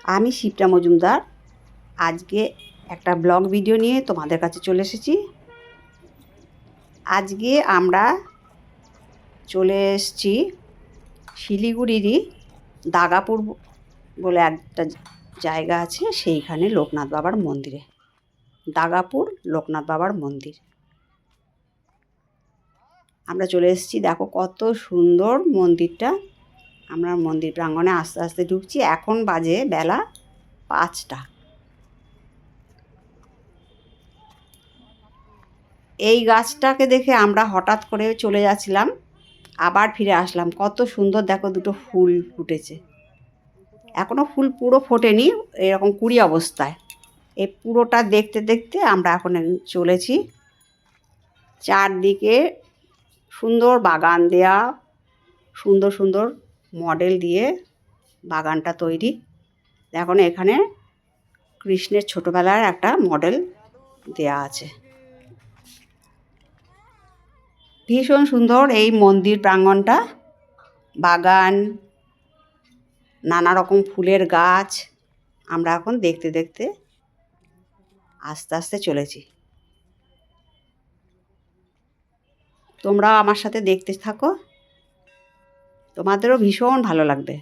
আমি শিপ্রা মজুমদার আজকে একটা ব্লগ ভিডিও নিয়ে তোমাদের কাছে চলে এসেছি। আজকে আমরা চলে এসেছি শিলিগুড়িরই দাগাপুর বলে একটা জায়গা আছে, সেইখানে লোকনাথ বাবার মন্দিরে। দাগাপুর লোকনাথ বাবার মন্দির আমরা চলে এসেছি। দেখো কত সুন্দর মন্দিরটা। আমরা মন্দির প্রাঙ্গণে আস্তে আস্তে ঢুকছি। এখন বাজে বেলা 5টা। এই গাছটাকে দেখে আমরা হঠাৎ করে চলে যাচ্ছিলাম, আবার ফিরে আসলাম। কত সুন্দর দেখো, দুটো ফুল ফুটেছে। এখনও ফুল পুরো ফোটেনি, এরকম কুড়ি অবস্থায়। এই পুরোটা দেখতে দেখতে আমরা এখন চলেছি। চারদিকে সুন্দর বাগান দেয়া, সুন্দর সুন্দর মডেল দিয়ে বাগানটা তৈরি। এখন এখানে কৃষ্ণের ছোটোবেলার একটা মডেল দেয়া আছে। ভীষণ সুন্দর এই মন্দির প্রাঙ্গণটা। বাগান, নানা রকম ফুলের গাছ। আমরা এখন দেখতে দেখতে আস্তে আস্তে চলেছি। তোমরাও আমার সাথে দেখতে থাকো, তোমাদেরও ভীষণ ভালো লাগবে।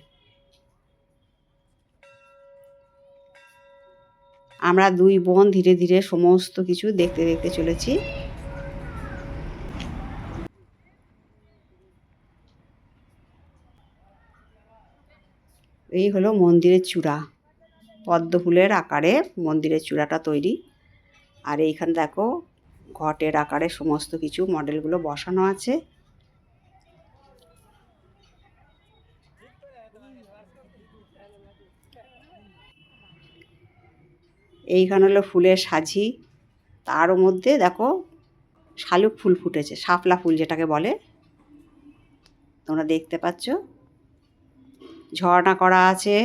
আমরা দুই বোন ধীরে ধীরে সমস্ত কিছু দেখতে দেখতে চলেছি। এই হলো মন্দিরের চূড়া, পদ্ম ফুলের আকারে মন্দিরের চূড়াটা তৈরি। আর এইখানে দেখো ঘটের আকারে সমস্ত কিছু মডেলগুলো বসানো আছে। এইখানে হলো ফুলের সাজি, তার মধ্যে দেখো শালুক ফুল ফুটেছে, শাপলা ফুল যেটাকে বলে, তোমরা দেখতে পাচ্ছ। ঝর্ণা করা আছে,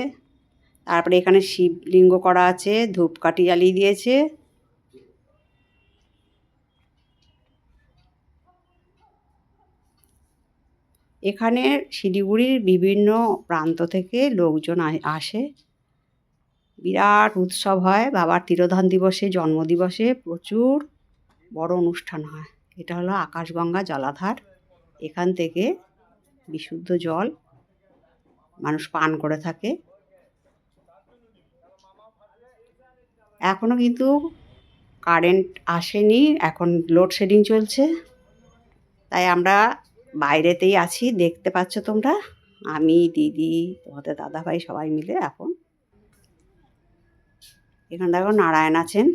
তারপরে এখানে শিবলিঙ্গ করা আছে, ধূপকাঠি জ্বালিয়ে দিয়েছে। এখানে শিলিগুড়ির বিভিন্ন প্রান্ত থেকে লোকজন আসে। বিরাট উৎসব হয় বাবার তিরোধান দিবসে, জন্মদিবসে প্রচুর বড় অনুষ্ঠান হয়। এটা হলো আকাশগঙ্গা জলাধার। এখান থেকে বিশুদ্ধ জল মানুষ পান করে থাকে। এখনও কিন্তু কারেন্ট আসেনি, এখন লোডশেডিং চলছে, তাই আমরা বাইরেতেই আছি। দেখতে পাচ্ছ তোমরা, আমি, দিদি, তোমাদের দাদাভাই সবাই মিলে এখন এখানে দেখো নারায়ণ আছেন।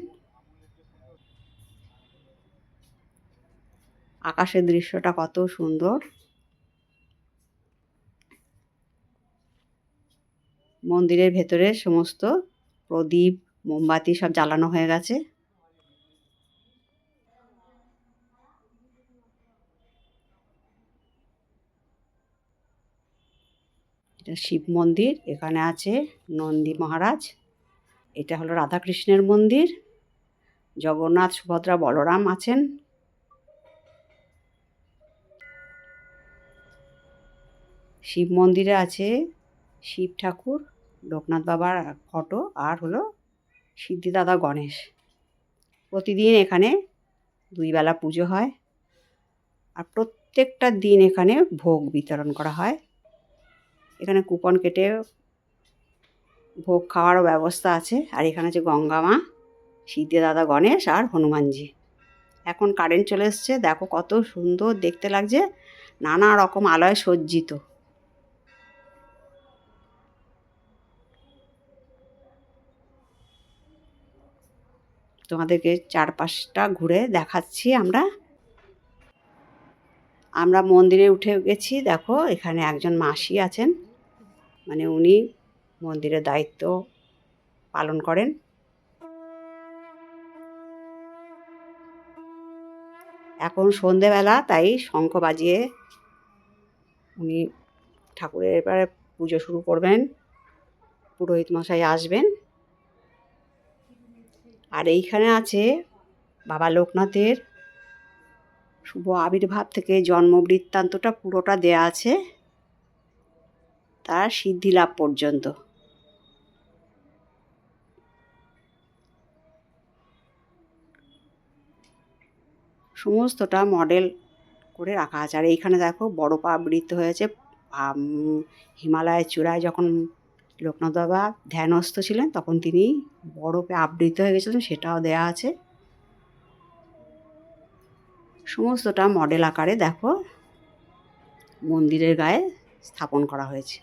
আকাশের দৃশ্যটা কত সুন্দর। মন্দিরের ভেতরে সমস্ত প্রদীপ, মোমবাতি সব জ্বালানো হয়ে গেছে। এটা শিব মন্দির, এখানে আছে নন্দী মহারাজ। এটা হলো রাধাকৃষ্ণের মন্দির, জগন্নাথ, সুভদ্রা, বলরাম আছেন। শিব মন্দিরে আছে শিব ঠাকুর, লোকনাথ বাবার ফটো, আর হলো সিদ্ধিদাতা গণেশ। প্রতিদিন এখানে 2 বেলা পুজো হয়, আর প্রত্যেকটা দিন এখানে ভোগ বিতরণ করা হয়। এখানে কুপন কেটে ভোগ খাওয়ারও ব্যবস্থা আছে। আর এখানে আছে গঙ্গা মা, সিদ্ধিদাতা গণেশ আর হনুমানজি। এখন কারেন্ট চলে এসছে, দেখো কত সুন্দর দেখতে লাগছে, নানা রকম আলোয় সজ্জিত। তোমাদেরকে চারপাশটা ঘুরে দেখাচ্ছি। আমরা মন্দিরে উঠে গেছি। দেখো এখানে একজন মাসি আছেন, মানে উনি মন্দিরের দায়িত্ব পালন করেন। এখন সন্ধেবেলা, তাই শঙ্খ বাজিয়ে উনি ঠাকুরের এবারে পুজো শুরু করবেন, পুরোহিত মশাই আসবেন। আর এইখানে আছে বাবা লোকনাথের শুভ আবির্ভাব থেকে জন্ম বৃত্তান্তটা পুরোটা দেয়া আছে, তার সিদ্ধি লাভ পর্যন্ত। সমস্তটা মডেল করে রাখা আছে। আর এইখানে দেখো বরফ আবৃত হয়েছে। হিমালয়ের চূড়ায় যখন লোকনাথ বাবা ধ্যানস্থ ছিলেন তখন তিনি বরফে আবৃত হয়ে গেছিলেন, সেটাও দেয়া আছে। সমস্তটা মডেল আকারে দেখো মন্দিরের গায়ে স্থাপন করা হয়েছে।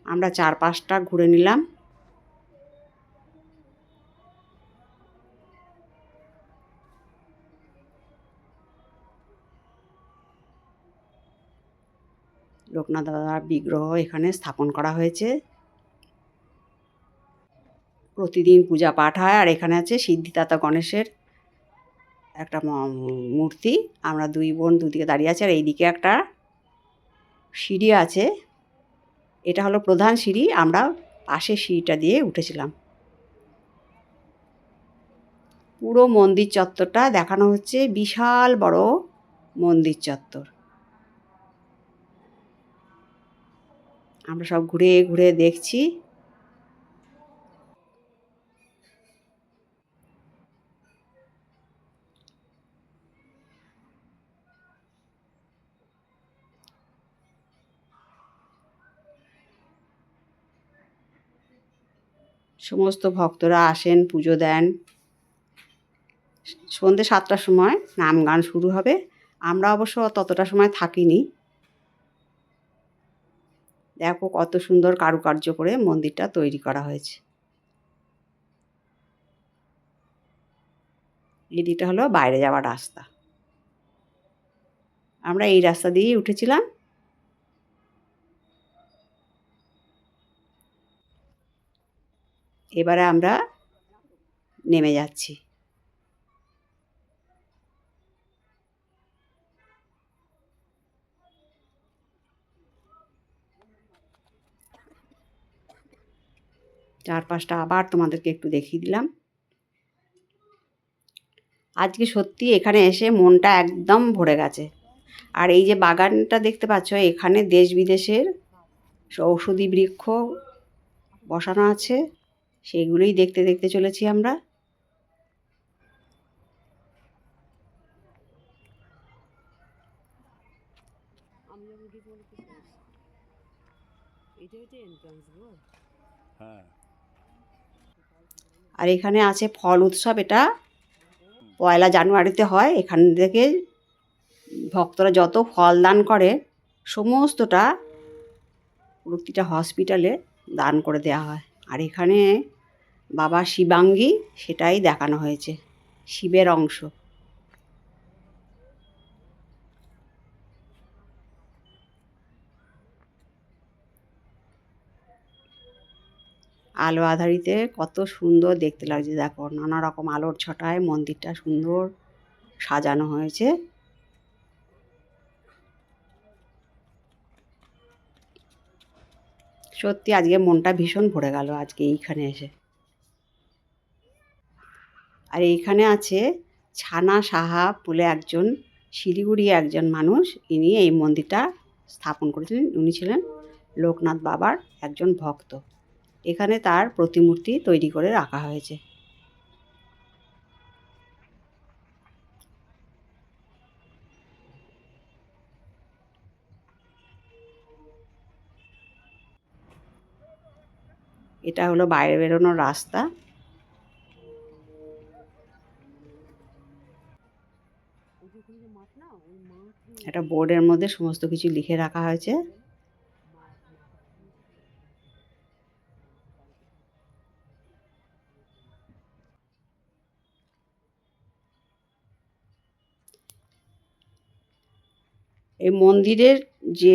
আমরা 4-5টা ঘুরে নিলাম। লোকনাথ বাবার বিগ্রহ এখানে স্থাপন করা হয়েছে। প্রতিদিন পূজা পাঠ হয়। আর এখানে আছে সিদ্ধিদাতা গণেশের একটা মূর্তি। আমরা 2 বোন দুদিকে দাঁড়িয়ে আছি। আর এইদিকে একটা সিঁড়ি আছে, এটা হলো প্রধান সিঁড়ি। আমরা পাশের সিঁড়িটা দিয়ে উঠেছিলাম। পুরো মন্দির চত্বরটা দেখানো হচ্ছে, বিশাল বড় মন্দির চত্বর। আমরা সব ঘুরে ঘুরে দেখছি। সমস্ত ভক্তরা আসেন, পুজো দেন। সন্ধ্যে 7টার সময় নাম গান শুরু হবে। আমরা অবশ্য ততটা সময় থাকিনি। দেখো কত সুন্দর কারুকার্য করে মন্দিরটা তৈরি করা হয়েছে। এদিকটা হলো বাইরে যাওয়ার রাস্তা। আমরা এই রাস্তা দিয়েই উঠেছিলাম। এবারে আমরা নেমে যাচ্ছি। চারপাশটা আবার তোমাদেরকে একটু দেখিয়ে দিলাম। আজকে সত্যি এখানে এসে মনটা একদম ভরে গেছে। আর এই যে বাগানটা দেখতে পাচ্ছ, এখানে দেশ বিদেশের ঔষধি বৃক্ষ বসানো আছে, সেগুলোই দেখতে দেখতে চলেছি আমরা। আর এখানে আছে ফল উৎসব, এটা 1 জানুয়ারিতে হয়। এখান থেকে ভক্তরা যত ফল দান করে সমস্তটা প্রতিটা হসপিটালে দান করে দেওয়া হয়। আর এখানে বাবা শিবাঙ্গী, সেটাই দেখানো হয়েছে, শিবের অংশ। আলো আধারিতে কত সুন্দর দেখতে লাগছে। দেখো নানা রকম আলোর ছটায় মন্দিরটা সুন্দর সাজানো হয়েছে। সত্যি আজকে মনটা ভীষণ ভরে গেল আজকে এইখানে এসে। আর এইখানে আছে ছানা সাহা বলে একজন শিলিগুড়ি একজন মানুষ, ইনি এই মন্দিরটা স্থাপন করেছিলেন। উনি ছিলেন লোকনাথ বাবার একজন ভক্ত। এখানে তার প্রতিমূর্তি তৈরি করে রাখা হয়েছে। এটা হলো বাইরে বেরোনোর রাস্তা। একটা বোর্ডের মধ্যে সমস্ত কিছু লিখে রাখা হয়েছে। এই মন্দিরের যে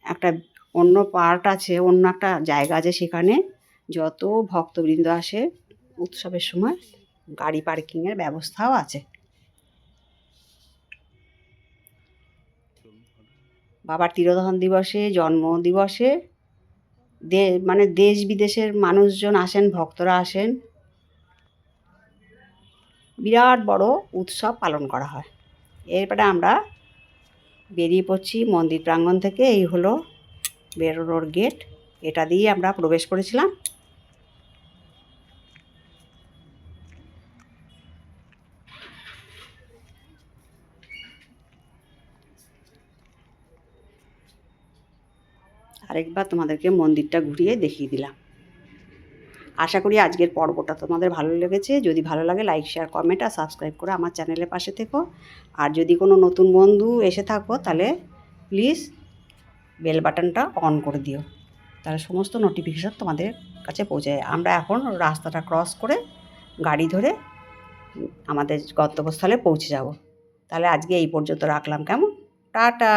একটা অন্য পার্ট আছে, অন্য একটা জায়গা আছে, সেখানে যত ভক্তবৃন্দ আসে উৎসবের সময় গাড়ি পার্কিংয়ের ব্যবস্থাও আছে। বাবার তিরোধান দিবসে, জন্মদিবসে মানে দেশ বিদেশের মানুষজন আসেন, ভক্তরা আসেন। বিরাট বড় উৎসব পালন করা হয়। এরপরে আমরা বেরিয়ে পড়ছি মন্দির প্রাঙ্গণ থেকে। এই হলো বেরোনোর গেট, এটা দিয়ে আমরা প্রবেশ করেছিলাম। আরেকবার তোমাদেরকে মন্দিরটা ঘুরিয়ে দেখিয়ে দিলাম। আশা করি আজকের পর্বটা তোমাদের ভালো লেগেছে। যদি ভালো লাগে লাইক, শেয়ার, কমেন্ট আর সাবস্ক্রাইব করে আমার চ্যানেলের পাশে থেকো। আর যদি কোনো নতুন বন্ধু এসে থাকো তাহলে প্লিজ বেল বাটনটা অন করে দিও, তাহলে সমস্ত নোটিফিকেশান তোমাদের কাছে পৌঁছে যায়। আমরা এখন রাস্তাটা ক্রস করে গাড়ি ধরে আমাদের গন্তব্যস্থলে পৌঁছে যাব। তাহলে আজকে এই পর্যন্ত রাখলাম, কেমন? টাটা।